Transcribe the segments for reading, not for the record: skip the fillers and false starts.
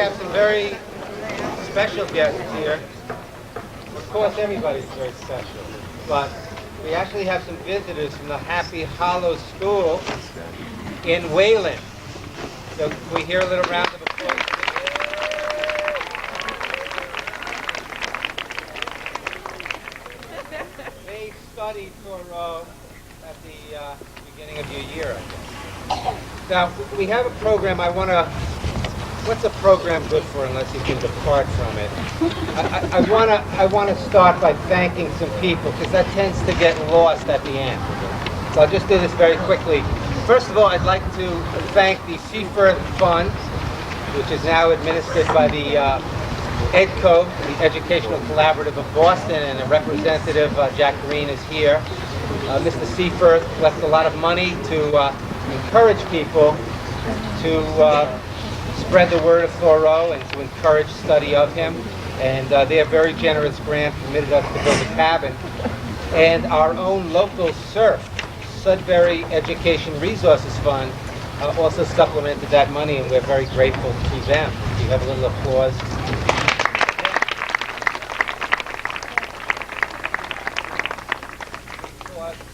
have some very special guests here. Of course, everybody's very special, but we actually have some visitors from the Happy Hollow School in Wayland. So can we hear a little round of applause? They studied Thoreau at the beginning of your year, I guess. Now, we have a program. What's a program good for unless you can depart from it? I want to start by thanking some people because that tends to get lost at the end. So I'll just do this very quickly. First of all, I'd like to thank the Seaford Fund, which is now administered by the EDCO, the Educational Collaborative of Boston, and a representative, Jack Green, is here. Mr. Seaford left a lot of money to encourage people to spread the word of Thoreau and to encourage study of him. And their very generous grant permitted us to build a cabin. And our own local SERF, Sudbury Education Resources Fund, also supplemented that money, and we're very grateful to them. If you have a little applause.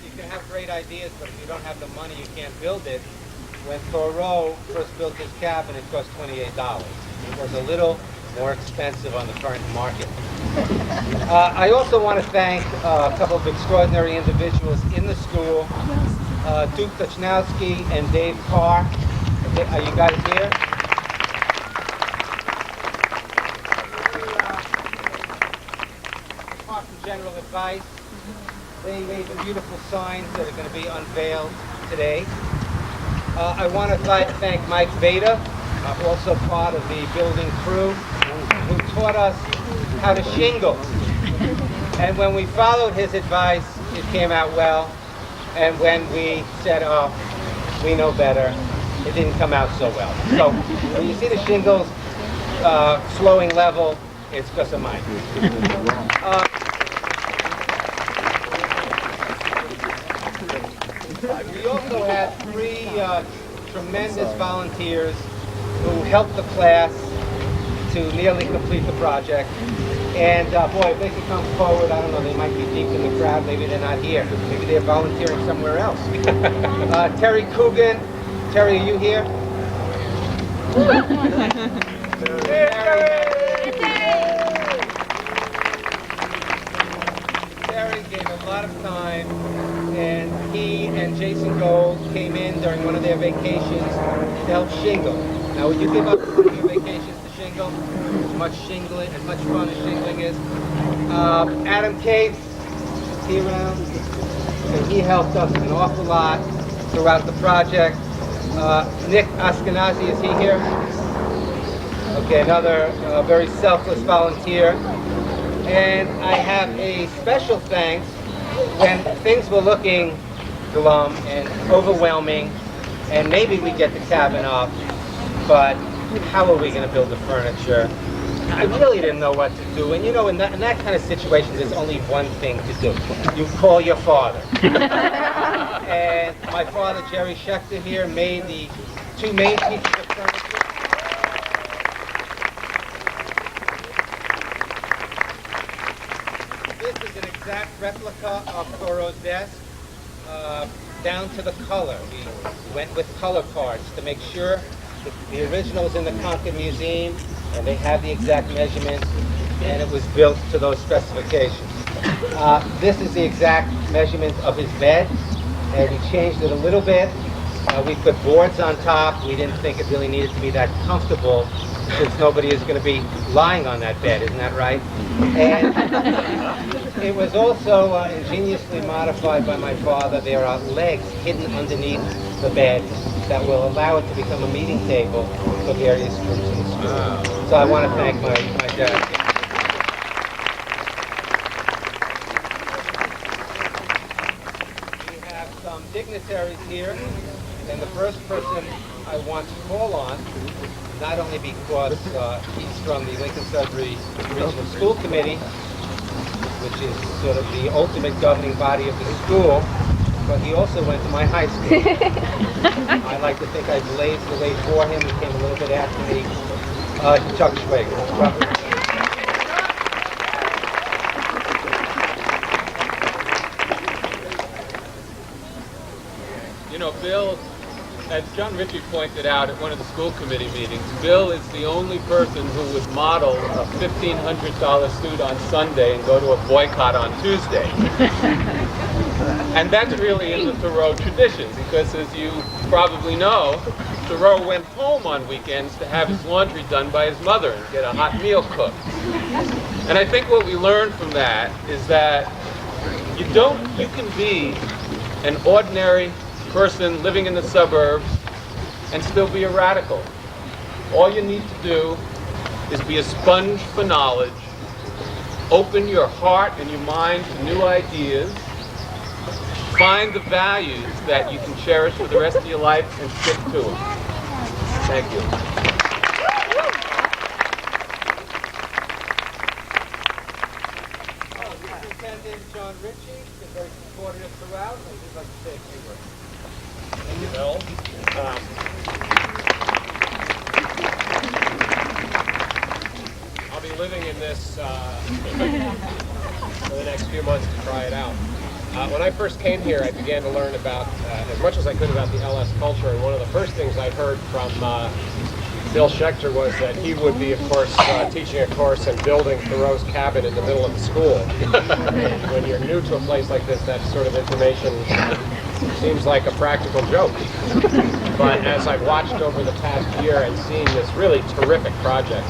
You can have great ideas, but if you don't have the money, you can't build it. When Thoreau first built his cabin, it cost $28. It was a little more expensive on the current market. I also want to thank a couple of extraordinary individuals in the school, Duke Tuchnowski and Dave Carr. Are you guys here? Apart from general advice, they made the beautiful signs that are going to be unveiled today. I want to thank Mike Veda, also part of the building crew, who taught us how to shingle. And when we followed his advice, it came out well. And when we said, oh, we know better, it didn't come out so well. So when you see the shingles flowing level, it's because of Mike. We also had three tremendous volunteers who helped the class to nearly complete the project. And boy, if they could come forward, I don't know, they might be deep in the crowd. Maybe they're not here. Maybe they're volunteering somewhere else. Terry Coogan. Terry, are you here? Terry gave a lot of time, and he and Jason Gold came in during one of their vacations to help shingle. Now, would you give up one of your vacations to shingle? As much shingling, as much fun as shingling is. Adam Cates, is he around? And he helped us an awful lot throughout the project. Nick Ashkenazi, is he here? Okay, another very selfless volunteer. And I have a special thanks when things were looking glum and overwhelming, and maybe we get the cabin up, but how are we going to build the furniture? I really didn't know what to do. And you know, in that kind of situation, there's only one thing to do. You call your father. And my father, Jerry Schechter here, made the two main pieces of furniture. This is an exact replica of Thoreau's desk, down to the color. We went with color cards to make sure that the original is in the Concord Museum, and they have the exact measurements, and it was built to those specifications. This is the exact measurement of his bed, and we changed it a little bit. We put boards on top. We didn't think it really needed to be that comfortable, since nobody is going to be lying on that bed, isn't that right? And it was also ingeniously modified by my father. There are legs hidden underneath the bed that will allow it to become a meeting table for various groups in the school. Wow. So I want to thank my dad. We have some dignitaries here, and the first person I want to call on, not only because he's from the Lincoln-Sudbury Regional School Committee, which is sort of the ultimate governing body of the school, but he also went to my high school. I like to think I blazed the way for him. He came a little bit after me. Chuck Schwager. You know, Bill, as John Ritchie pointed out at one of the school committee meetings, Bill is the only person who would model a $1,500 suit on Sunday and go to a boycott on Tuesday. And that's really in the Thoreau tradition, because as you probably know, Thoreau went home on weekends to have his laundry done by his mother and get a hot meal cooked. And I think what we learned from that is that you can be an ordinary person living in the suburbs and still be a radical. All you need to do is be a sponge for knowledge, open your heart and your mind to new ideas, find the values that you can cherish for the rest of your life and stick to them. Thank you. Superintendent John Ritchie, been very supportive throughout, and he'd like to say a few words. Thank you, Bill. I'll be living in this for the next few months to try it out. When I first came here, I began to learn about, as much as I could about the LS culture, and one of the first things I heard from Bill Schechter was that he would be, of course, teaching a course and building Thoreau's cabin in the middle of the school. When you're new to a place like this, that sort of information seems like a practical joke. But as I've watched over the past year and seen this really terrific project,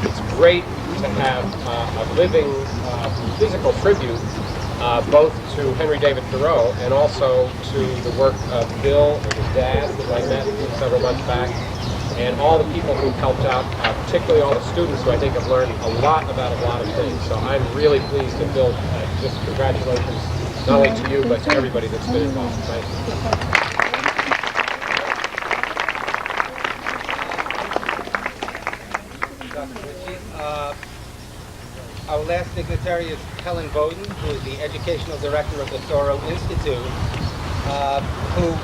it's great to have a living physical tribute both to Henry David Thoreau and also to the work of Bill and his dad, who I met several months back, and all the people who helped out, particularly all the students who I think have learned a lot about a lot of things. So I'm really pleased to Bill. Just congratulations, not only to you, but to everybody that's been involved. Thank you. Dr. Ritchie. Our last dignitary is Helen Bowden, who is the Educational Director of the Thoreau Institute, who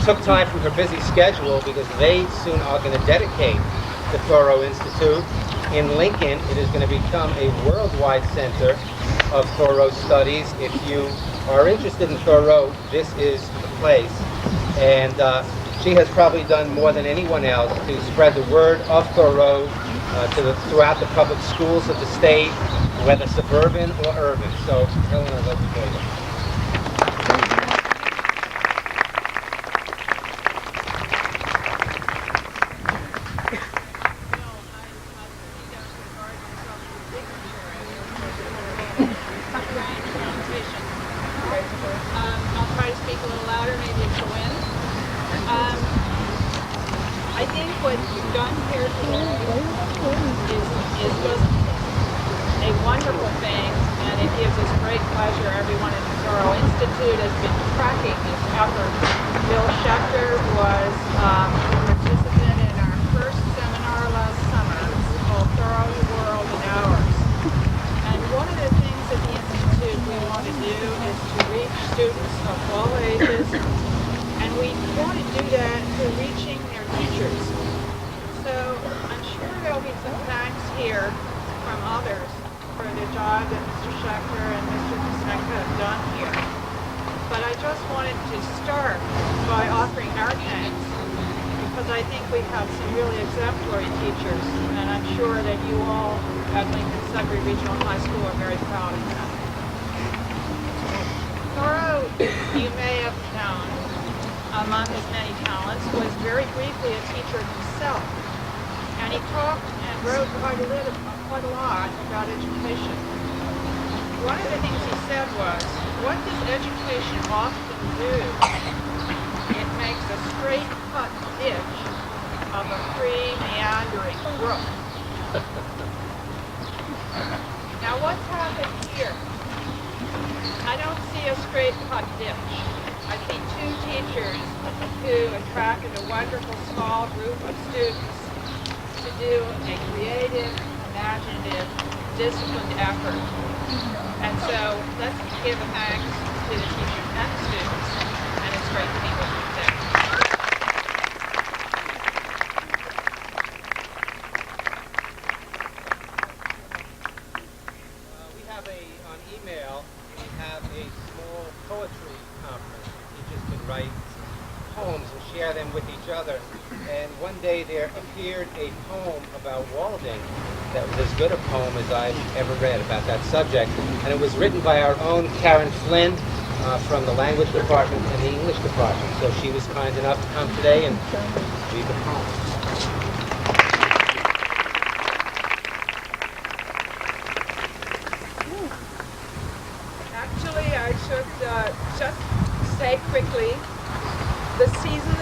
took time from her busy schedule because they soon are going to dedicate the Thoreau Institute. In Lincoln, it is going to become a worldwide center of Thoreau studies. If you are interested in Thoreau, this is the place. And she has probably done more than anyone else to spread the word of Thoreau throughout the public schools of the state, whether suburban or urban. So, Helen, I'd love to tell you. I'll try to speak a little louder, maybe it's the wind. I think what you've done here today is just a wonderful thing, and it gives us great pleasure. Everyone at the Thoreau Institute has been tracking this effort. Bill Schechter was a participant in our first seminar last summer. It's called Thoreau, the World, and Ours. And one of the things at the Institute we want to do is to reach students of all ages, and we want to do that through reaching their teachers. So I'm sure there'll be some thanks here from others for the job that Mr. Schechter and Mr. Kosenka have done here. But I just wanted to start by offering our thanks, because I think we have some really exemplary teachers, and I'm sure that you all at Lincoln Sudbury Regional High School are very proud of them. Thoreau, you may have known, among his many talents, was very briefly a teacher himself, and he talked and wrote quite a lot about education. One of the things he said was, what does education often do? It makes a straight cut ditch of a free meandering brook. Now what's happened here? I don't see a straight cut ditch. I see two teachers who attracted a wonderful small group of students to do a creative, imaginative, disciplined effort. And so let's give a thanks to the teachers and the students, and it's great to be with you today. each other. And one day there appeared a poem about Walden that was as good a poem as I've ever read about that subject. And it was written by our own Karen Flynn from the language department and the English department. So she was kind enough to come today and read the poem. Actually, I should just say quickly, the season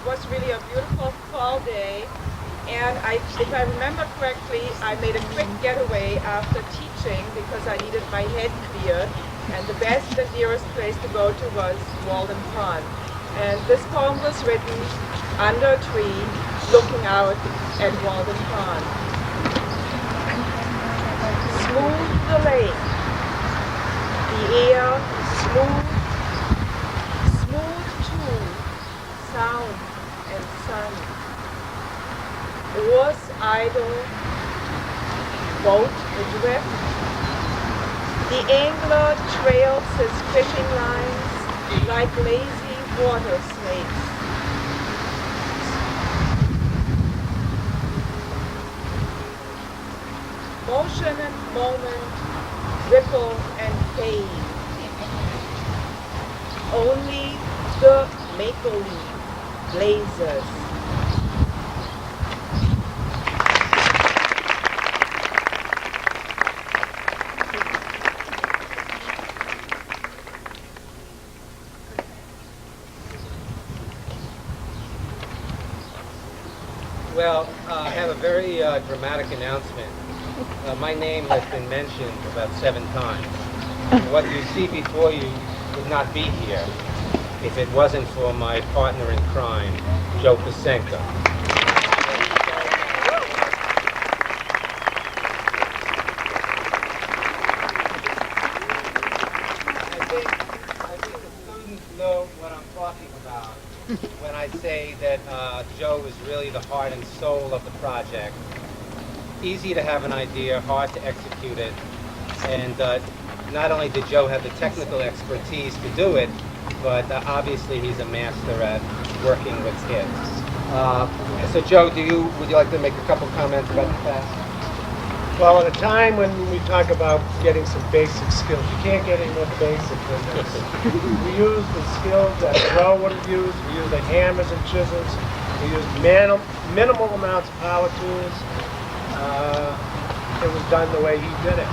was really a beautiful fall day, and if I remember correctly, I made a quick getaway after teaching because I needed my head cleared, and the best and nearest place to go to was Walden Pond. And this poem was written under a tree, looking out at Walden Pond. Smooth the lake, the air smooth, smooth too, sound and sun. Oars idle, boat adrift. The angler trails his fishing lines like lazy water snakes. Motion and moment, ripple and fade. Only the maple leaf blazes. Well, I have a very dramatic announcement. My name has been mentioned about 7 times. What you see before you would not be here if it wasn't for my partner in crime, Joe Pasenka. I think the students know what I'm talking about when I say that Joe is really the heart and soul of the project. Easy to have an idea, hard to execute it, and not only did Joe have the technical expertise to do it, but obviously he's a master at working with kids. So Joe, would you like to make a couple comments about the class? Well, at a time when we talk about getting some basic skills, you can't get any more basic than this. We use the skills that Thoreau would have used. We use the hammers and chisels. We use minimal amounts of power tools. It was done the way he did it.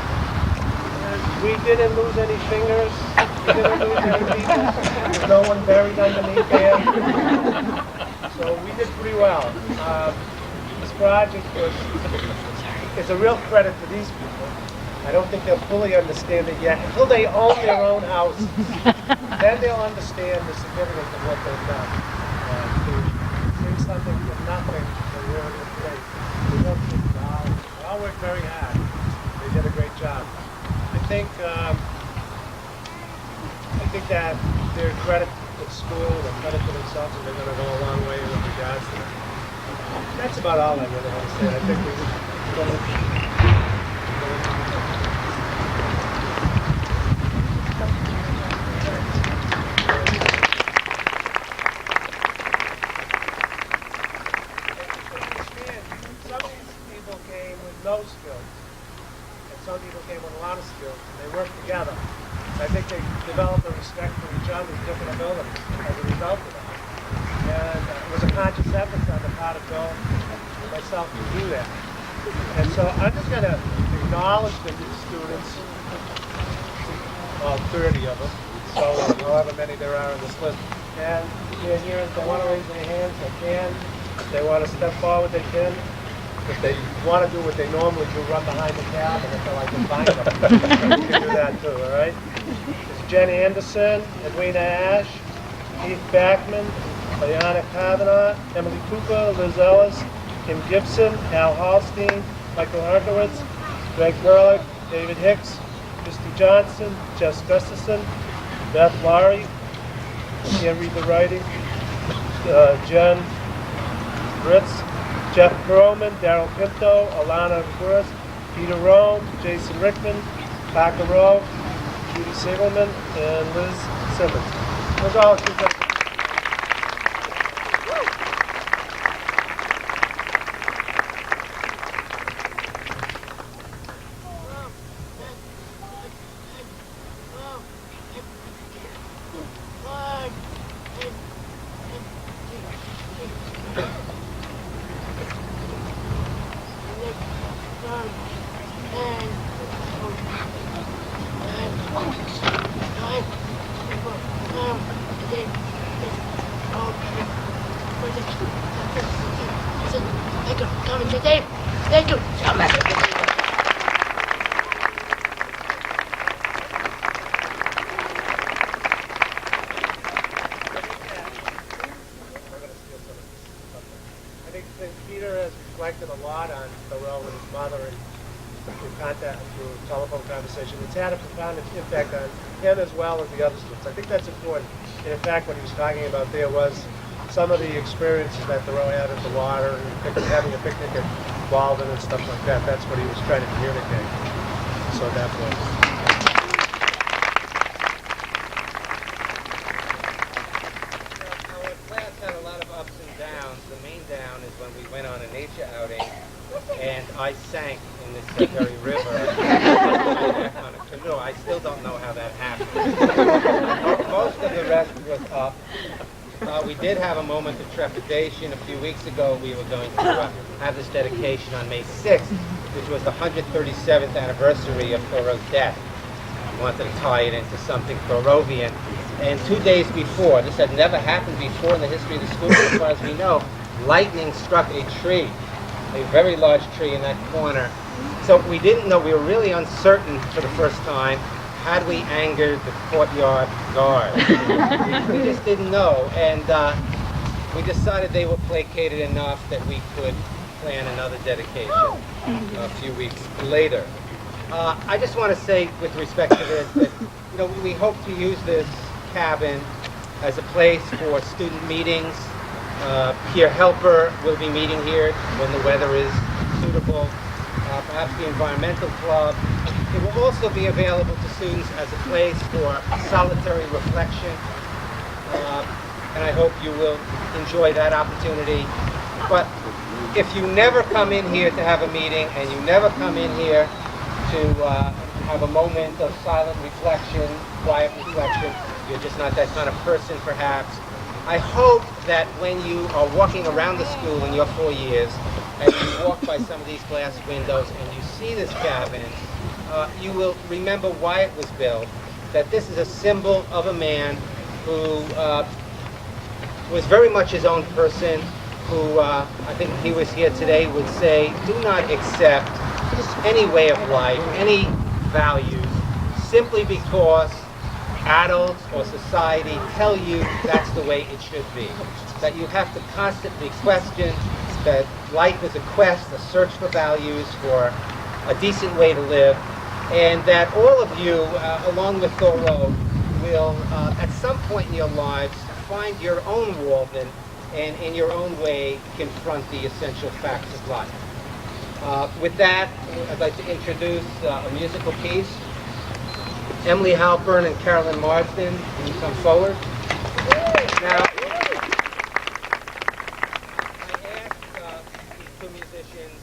We didn't lose any fingers. We didn't lose any people. There's no one buried underneath there. So we did pretty well. This project is a real credit to these people. I don't think they'll fully understand it yet until they own their own houses. Then they'll understand the significance of what they've done. To bring something from nothing to where it is today. They all worked very hard. They did a great job. I think that they're credit to the school and credit to themselves, and they're going to go a long way with regards to that. That's about all I really want to say. I think we no skills, and some people came with a lot of skills, and they worked together. I think they developed a respect for each other's different abilities as a result of that. And it was a conscious effort on the part of Bill and myself to do that. And so I'm just going to acknowledge the students, all 30 of them, so however many there are on this list. And they're here, if they want to raise their hands, they can. If they want to step forward, they can. If they want to do what they normally do, run behind the cab, and if they're like find them, you can do that too, all right? It's Jen Anderson, Edwina Ash, Keith Backman, Liana Kavanaugh, Emily Cooper, Liz Ellis, Kim Gibson, Al Hallstein, Michael Harkowitz, Greg Perlick, David Hicks, Christy Johnson, Jess Gustafson, Beth Laurie, can't read the writing, Jen Ritz, Jeff Perlman, Daryl Pinto, Alana Quirth, Peter Rome, Jason Rickman, Parker Rowe, Judy Sigelman, and Liz Simmons. Those are all in the game. Thank you so much. I think Peter has reflected a lot on Thoreau and his mother and through contact, through telephone conversation. It's had a profound impact on him as well as the other students. I think that's important. And in fact, what he was talking about there was some of the experiences that Thoreau had at the water and having a picnic at Walden and stuff like that. That's what he was trying to communicate. So that was. Our class had a lot of ups and downs. The main down is when we went on a nature outing and I sank in the Sudbury River on a canoe. I still don't know how that happened. Most of the rest was up. We did have a moment of trepidation. A few weeks ago, we were going to have this dedication on May 6th, which was the 137th anniversary of Thoreau's death. We wanted to tie it into something Thoreauvian. And 2 days before, this had never happened before in the history of the school, as far as we know, lightning struck a tree, a very large tree in that corner. So we didn't know, we were really uncertain for the first time, had we angered the courtyard guard. We just didn't know, and we decided they were placated enough that we could plan another dedication a few weeks later. I just want to say, with respect to this, that we hope to use this cabin as a place for student meetings. Peer Helper will be meeting here when the weather is suitable. Perhaps the Environmental Club. It will also be available to students as a place for solitary reflection. And I hope you will enjoy that opportunity. But if you never come in here to have a meeting and you never come in here to have a moment of silent reflection, quiet reflection, you're just not that kind of person perhaps. I hope that when you are walking around the school in your 4 years and you walk by some of these glass windows and you see this cabin, you will remember why it was built, that this is a symbol of a man who was very much his own person, who I think if he was here today would say, do not accept any way of life, any values, simply because adults or society tell you that's the way it should be. That you have to constantly question, that life is a quest, a search for values, for a decent way to live, and that all of you, along with Thoreau, will at some point in your lives find your own Walden and in your own way confront the essential facts of life. With that, I'd like to introduce a musical piece. Emily Halpern and Carolyn Marsden, can you come forward? Now, I asked these two musicians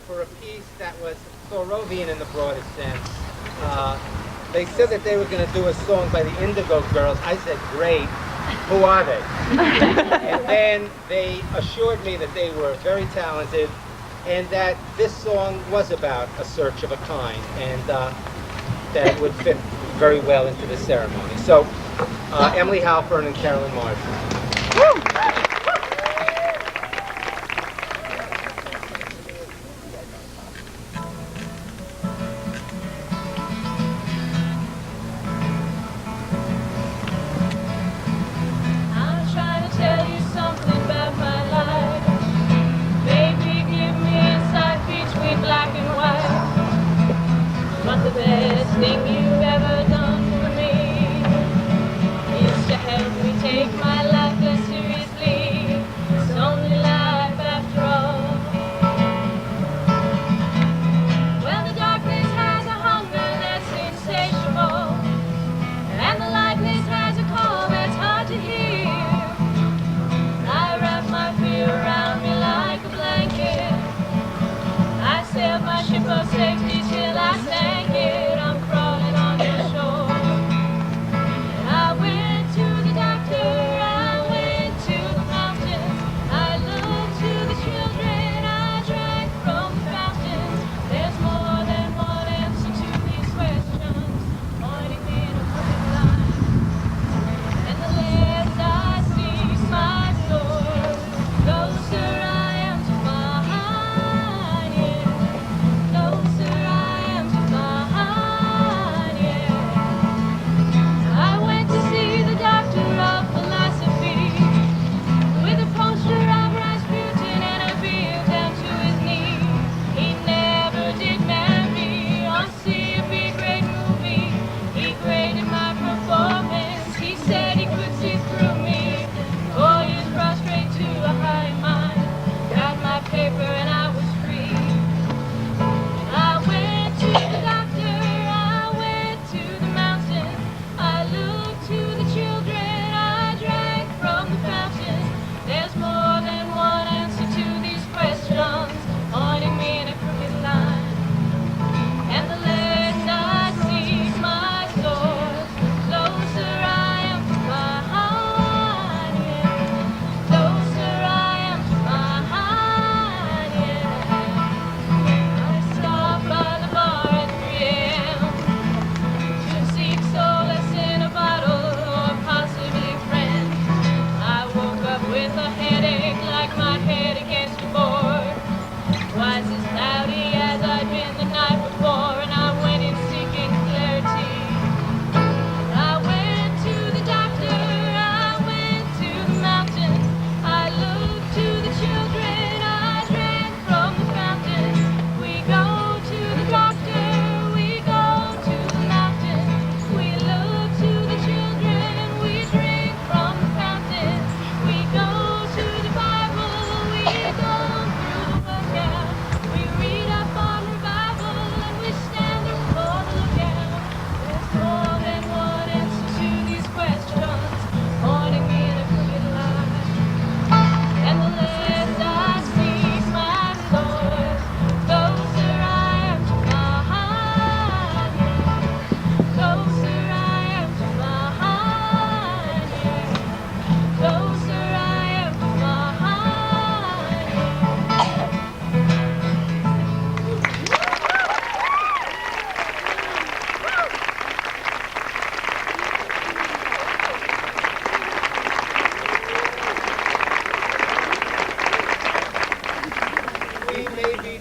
for a piece that was Thoreauvian in the broadest sense. They said that they were going to do a song by the Indigo Girls. I said, great. Who are they? And then they assured me that they were very talented and that this song was about a search of a kind, and that it would fit very well into the ceremony. So, Emily Halpern and Carolyn Marsden. Thing you've ever done for me is to help me take my life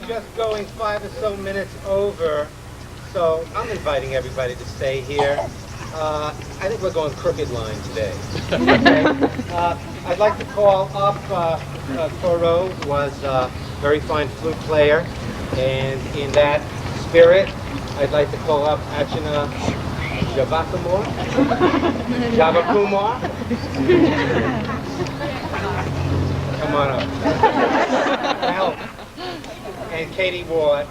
just going 5 or so minutes over, so I'm inviting everybody to stay here. I think we're going crooked line today. Okay? I'd like to call up Thoreau, who was a very fine flute player, and in that spirit, I'd like to call up Achana Javakumar. Javakumar. Come on up. Help. And Katie Ward.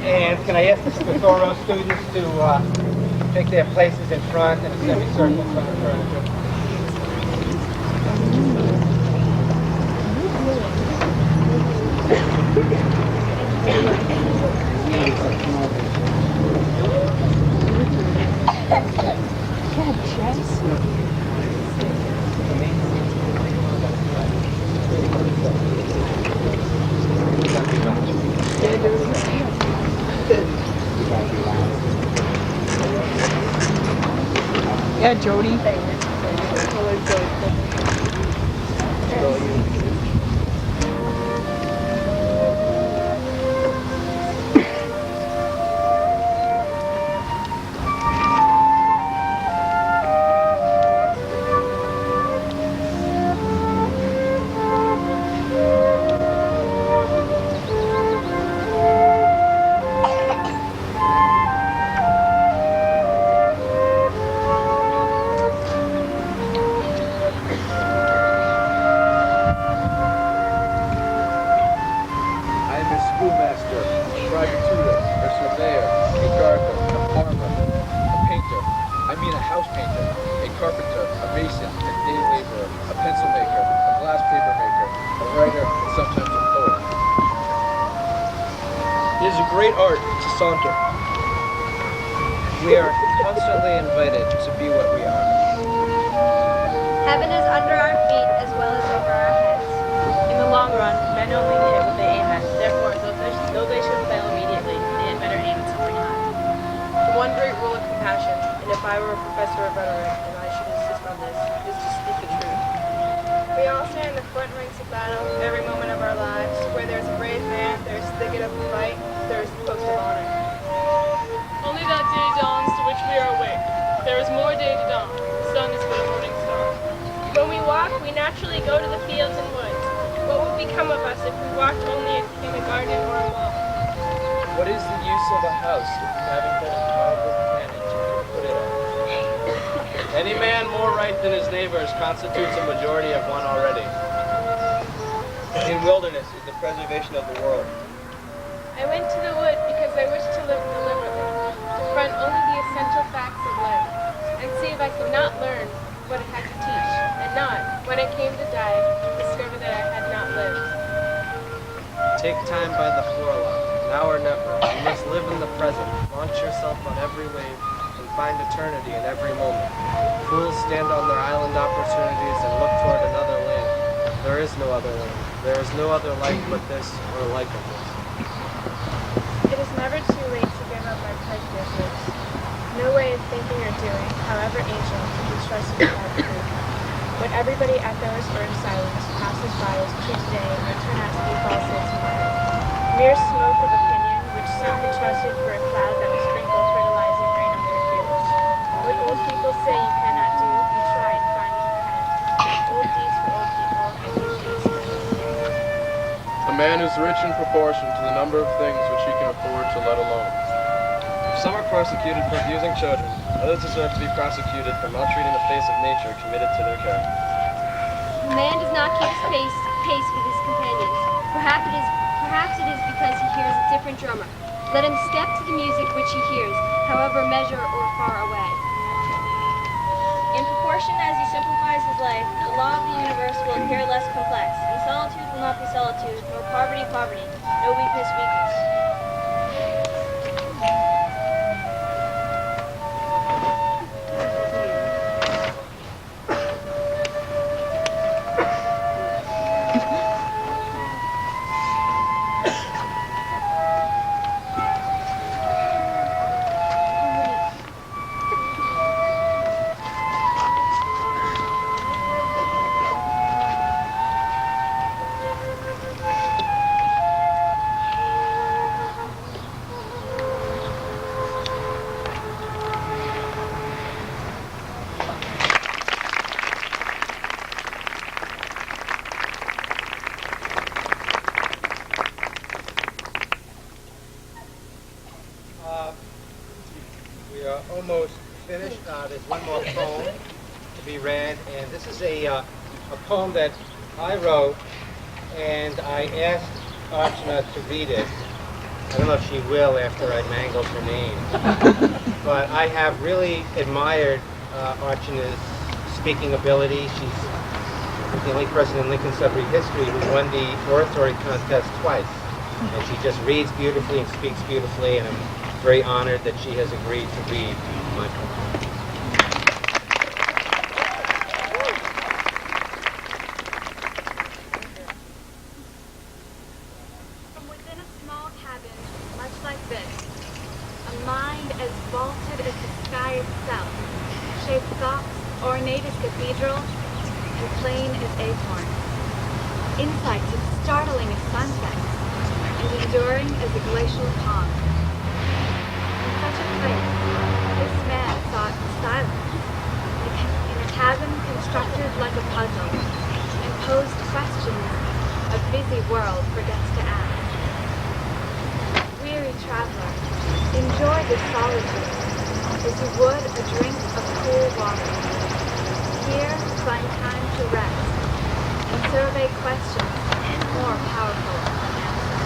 And can I ask the Thoreau students to take their places in front in a semicircle in front of the furniture? Yeah, Jody. Great art to saunter. We are constantly invited to be what we are. Heaven is under our feet as well as over our heads. In the long run, men only hit what they aim at. Therefore, though they should fail immediately, they had better aim at something high. The one great rule of compassion, and if I were a professor of rhetoric and I should insist on this, is to speak the truth. We all stand in the front ranks of battle every moment of our lives. Where there's a brave man, there's thicket of the fight, there's the post of honor. Only that day dawns to which we are awake. There is more day to dawn. The sun is but a morning star. When we walk, we naturally go to the fields and woods. What would become of us if we walked only in a garden or a wall? What is the use of a house if having been endowed with planets you can put it on? Any man more right than his neighbors constitutes a majority of one already. In wilderness is the preservation of the world. I went to the wood because I wished to live deliberately, to front only the essential facts of life, and see if I could not learn what it had to teach, and not, when it came to die, discover that I had not lived. Take time by the forelock, now or never. You must live in the present. Launch yourself on every wave, and find eternity in every moment. Fools stand on their island opportunities and look toward another land. There is no other land. There is no other life but this, or like of this. It is never too late to give up our prejudices. No way of thinking or doing, however ancient, can be trusted without proof. What everybody echoes or in silence passes by as true today may turn out to be falsehood tomorrow. Mere smoke of opinion, which some had trusted for a cloud that will sprinkle fertilizing rain on their fields. What old people say you cannot do, you try and find you can. Old deeds for old people, and new deeds for new people. A man is rich in proportion to the number of things which he can afford to let alone. If some are prosecuted for abusing children, others deserve to be prosecuted for maltreating the face of nature committed to their care. A man does not keep pace with his companions. Perhaps it is because he hears a different drummer. Let him step to the music which he hears, however measured or far away. In proportion as he simplifies his life, the law of the universe will appear less complex, and solitude will not be solitude, nor poverty poverty, no weakness weakness. We are almost finished. There's one more poem to be read, and this is a poem that I wrote, and I asked Archana to read it. I don't know if she will after I mangled her name, but I have really admired Archana's speaking ability. She's the only person in Lincoln Sudbury history who won the oratory contest twice, and she just reads beautifully and speaks beautifully, and I'm very honored that she has agreed to read my poem. From within a small cabin, much like this, a mind as vaulted as the sky itself, shaped thoughts ornate as cathedrals and plain as acorns, insights as startling as sunsets, and enduring as a glacial pond. In such a place, this man sought silence, in a cabin constructed like a puzzle, and posed questions a busy world forgets to ask. Weary traveler, enjoy this solitude as you would a drink of cool water. Here, find time to rest and survey questions more powerful than answers.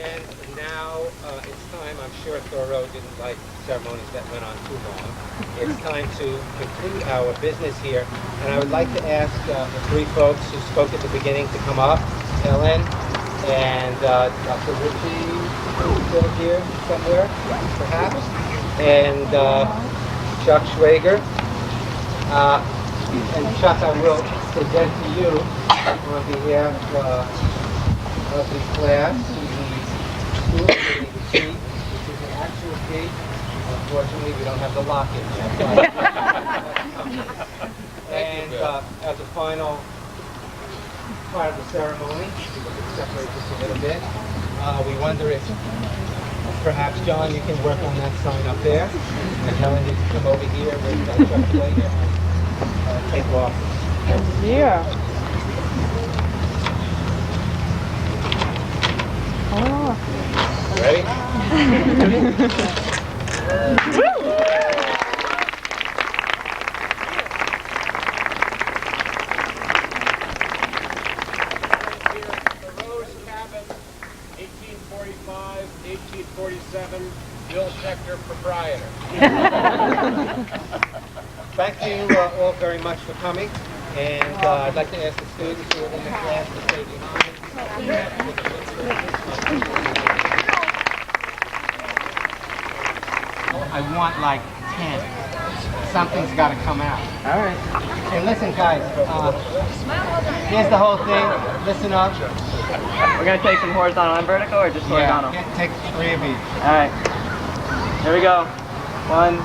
And now it's time. I'm sure Thoreau didn't like ceremonies that went on too long. It's time to conclude our business here. And I would like to ask the three folks who spoke at the beginning to come up. Ellen and Dr. Ritchie, who's still here somewhere, perhaps, and Chuck Schwager. And Chuck, I will present to you on behalf of the class the school committee sheet, which is an actual sheet. Unfortunately, we don't have the lock-in yet. And as a final part of the ceremony, we will separate this a little bit. We wonder if perhaps, John, you can work on that sign up there. And Helen, you can come over here with Chuck Schwager and take off. Yeah. Oh. Ready? Thoreau's cabin, 1845, 1847, Bill Schechter, proprietor. Thank you all very much for coming. And I'd like to ask the students who are in the class to stay behind. I want like 10. Something's got to come out. All right. And listen, guys, here's the whole thing. Listen up. We're going to take some horizontal and vertical, or just horizontal? Yeah, take 3 of each. All right. Here we go. 1,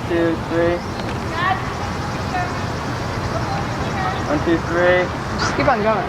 2, 3. 1, 2, 3. Just keep on going.